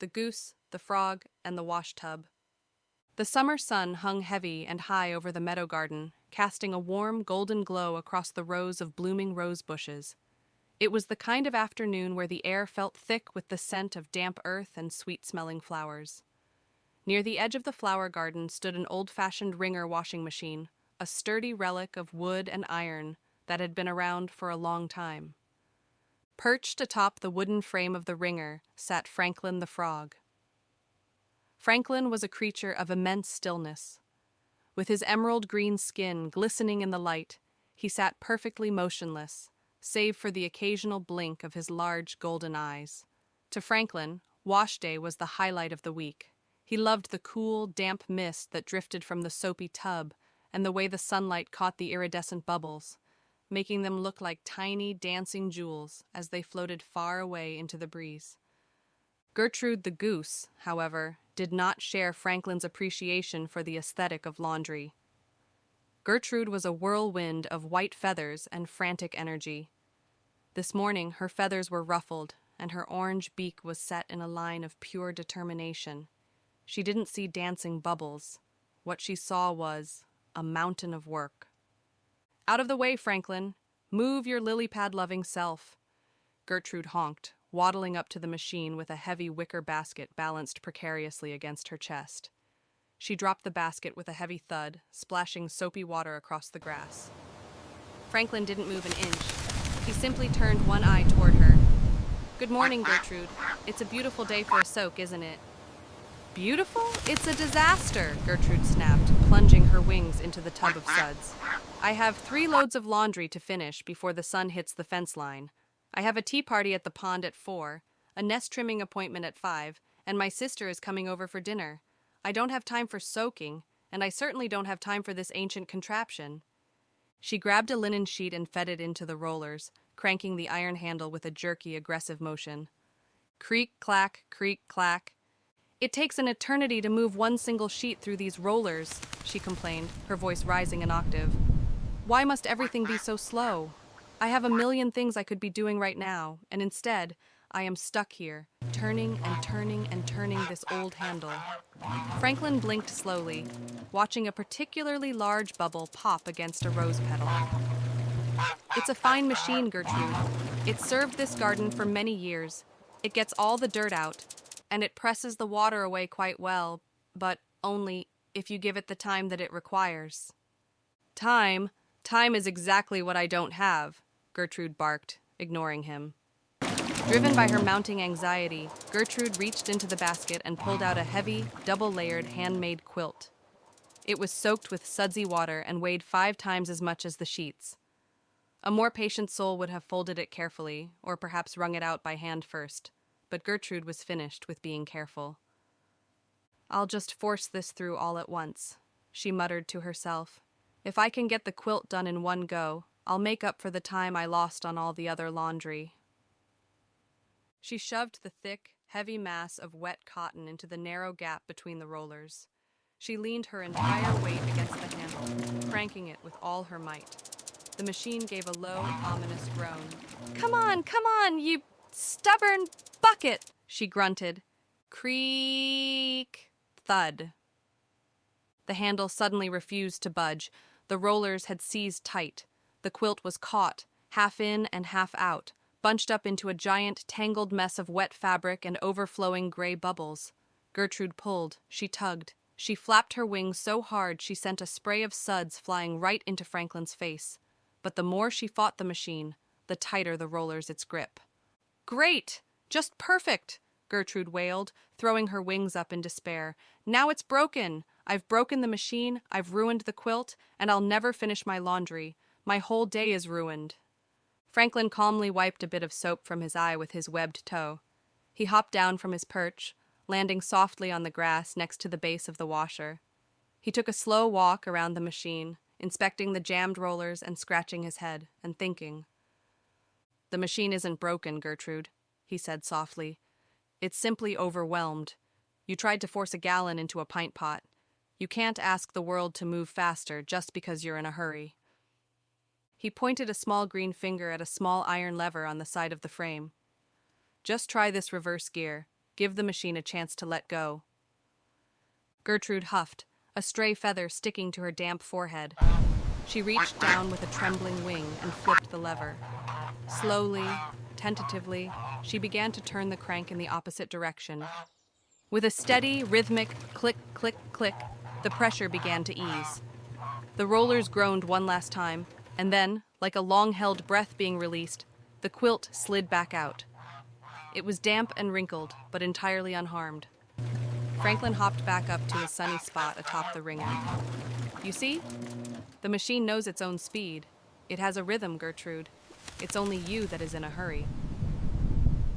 the goose, the frog, and the wash tub. The summer sun hung heavy and high over the meadow garden, casting a warm, golden glow across the rows of blooming rose bushes. It was the kind of afternoon where the air felt thick with the scent of damp earth and sweet-smelling flowers. Near the edge of the flower garden stood an old-fashioned Wringer washing machine, a sturdy relic of wood and iron that had been around for a long time. Perched atop the wooden frame of the Wringer sat Franklin the frog. Franklin was a creature of immense stillness. With his emerald green skin glistening in the light, he sat perfectly motionless, save for the occasional blink of his large golden eyes. To Franklin, wash day was the highlight of the week. He loved the cool, damp mist that drifted from the soapy tub and the way the sunlight caught the iridescent bubbles, making them look like tiny, dancing jewels as they floated far away into the breeze. Gertrude the goose, however, did not share Franklin's appreciation for the aesthetic of laundry. Gertrude was a whirlwind of white feathers and frantic energy. This morning her feathers were ruffled, and her orange beak was set in a line of pure determination. She didn't see dancing bubbles. What she saw was a mountain of work. "Out of the way, Franklin! Move your lily-pad-loving self!" Gertrude honked, waddling up to the machine with a heavy wicker basket balanced precariously against her chest. She dropped the basket with a heavy thud, splashing soapy water across the grass. Franklin didn't move an inch. He simply turned one eye toward her. "Good morning, Gertrude. It's a beautiful day for a soak, isn't it?" "Beautiful? It's a disaster," Gertrude snapped, plunging her wings into the tub of suds. "I have 3 loads of laundry to finish before the sun hits the fence line. I have a tea party at the pond at 4, a nest trimming appointment at 5, and my sister is coming over for dinner. I don't have time for soaking, and I certainly don't have time for this ancient contraption." She grabbed a linen sheet and fed it into the rollers, cranking the iron handle with a jerky, aggressive motion. Creak, clack, creak, clack. "It takes an eternity to move one single sheet through these rollers," she complained, her voice rising an octave. "Why must everything be so slow? I have a million things I could be doing right now, and instead, I am stuck here, turning and turning and turning this old handle." Franklin blinked slowly, watching a particularly large bubble pop against a rose petal. "It's a fine machine, Gertrude. It served this garden for many years. It gets all the dirt out, and it presses the water away quite well, but only if you give it the time that it requires." "Time? Time is exactly what I don't have," Gertrude barked, ignoring him. Driven by her mounting anxiety, Gertrude reached into the basket and pulled out a heavy, double-layered, handmade quilt. It was soaked with sudsy water and weighed 5 times as much as the sheets. A more patient soul would have folded it carefully, or perhaps wrung it out by hand first, but Gertrude was finished with being careful. "I'll just force this through all at once," she muttered to herself. "If I can get the quilt done in one go, I'll make up for the time I lost on all the other laundry." She shoved the thick, heavy mass of wet cotton into the narrow gap between the rollers. She leaned her entire weight against the handle, cranking it with all her might. The machine gave a low, ominous groan. Come on, you stubborn bucket," she grunted. Creak! Thud. The handle suddenly refused to budge. The rollers had seized tight. The quilt was caught, half in and half out, bunched up into a giant, tangled mess of wet fabric and overflowing gray bubbles. Gertrude pulled. She tugged. She flapped her wings so hard she sent a spray of suds flying right into Franklin's face. But the more she fought the machine, the tighter the rollers its grip. "Great! Just perfect!" Gertrude wailed, throwing her wings up in despair. "Now it's broken! I've broken the machine, I've ruined the quilt, and I'll never finish my laundry. My whole day is ruined." Franklin calmly wiped a bit of soap from his eye with his webbed toe. He hopped down from his perch, landing softly on the grass next to the base of the washer. He took a slow walk around the machine, inspecting the jammed rollers and scratching his head, and thinking. "The machine isn't broken, Gertrude," he said softly. "It's simply overwhelmed. You tried to force a gallon into a pint pot. You can't ask the world to move faster just because you're in a hurry." He pointed a small green finger at a small iron lever on the side of the frame. "Just try this reverse gear. Give the machine a chance to let go. Gertrude huffed, a stray feather sticking to her damp forehead. She reached down with a trembling wing and flipped the lever. Slowly, tentatively, she began to turn the crank in the opposite direction. With a steady, rhythmic click, click, click, the pressure began to ease. The rollers groaned one last time, and then, like a long-held breath being released, the quilt slid back out. It was damp and wrinkled, but entirely unharmed. Franklin hopped back up to his sunny spot atop the Wringer. You see? The machine knows its own speed. It has a rhythm, Gertrude. It's only you that is in a hurry.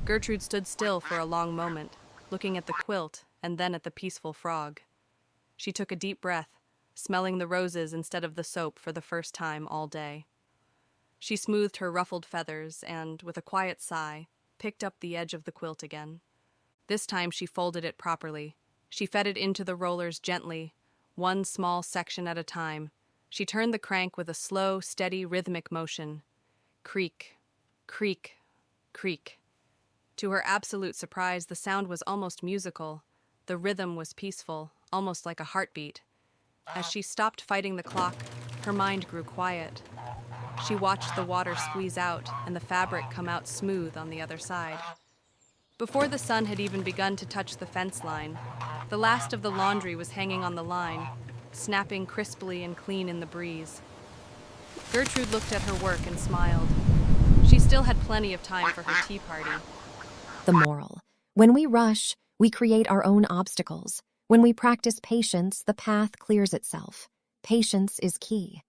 Gertrude stood still for a long moment, looking at the quilt and then at the peaceful frog. She took a deep breath, smelling the roses instead of the soap for the first time all day. She smoothed her ruffled feathers and, with a quiet sigh, picked up the edge of the quilt again. This time she folded it properly. She fed it into the rollers gently, one small section at a time. She turned the crank with a slow, steady, rhythmic motion. Creak, creak, creak. To her absolute surprise, the sound was almost musical. The rhythm was peaceful, almost like a heartbeat. As she stopped fighting the clock, her mind grew quiet. She watched the water squeeze out and the fabric come out smooth on the other side. Before the sun had even begun to touch the fence line, the last of the laundry was hanging on the line, snapping crisply and clean in the breeze. Gertrude looked at her work and smiled. She still had plenty of time for her tea party. The moral: when we rush, we create our own obstacles. When we practice patience, the path clears itself. Patience is key.